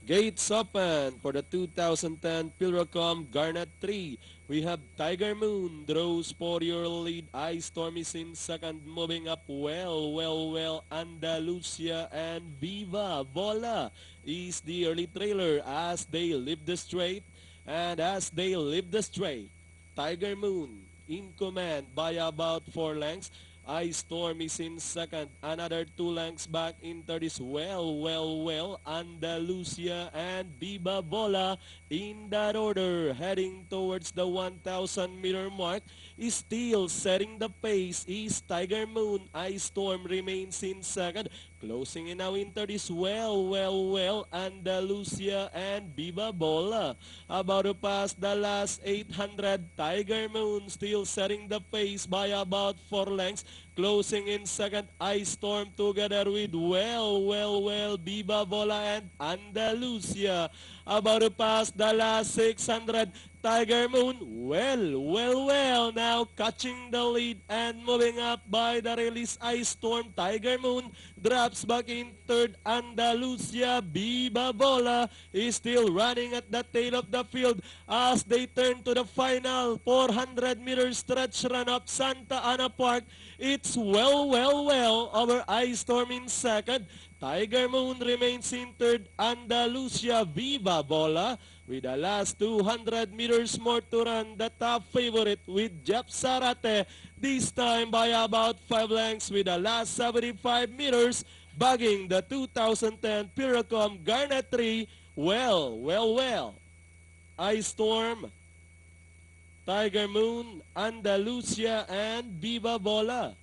Gates open for the 2010 Pilrocom Garnet 3. We have Tiger Moon draws for your lead. Ice Storm is in second, moving up well. Andalusia and Viva Bola is the early trailer as they leave the straight. And as they leave the straight, Tiger Moon in command by about 4 lengths. Ice Storm is in second. Another 2 lengths back in third is well. Andalusia and Viva Bola in that order. Heading towards the 1,000 meter mark. Still setting the pace is Tiger Moon. Ice Storm remains in second. Closing in now in third is well. Andalusia and Viva Bola. About to pass the last 800. Tiger Moon still setting the pace by about 4 lengths. Closing in second, Ice Storm together with well, Viva Bola and Andalusia. About to pass the last 600. Tiger Moon, well, now catching the lead and moving up by the release Ice Storm. Tiger Moon drops back in third. Andalusia, Viva Bola is still running at the tail of the field as they turn to the final 400 meter stretch run up Santa Ana Park. It's well over Ice Storm in second. Tiger Moon remains in third. Andalusia, Viva Bola with the last 200 meters more to run. The top favorite with Jeff Sarate, this time by about 5 lengths with the last 75 meters, bagging the 2010 Piracom Garnet 3. Well. Ice Storm, Tiger Moon, Andalusia, and Viva Bola.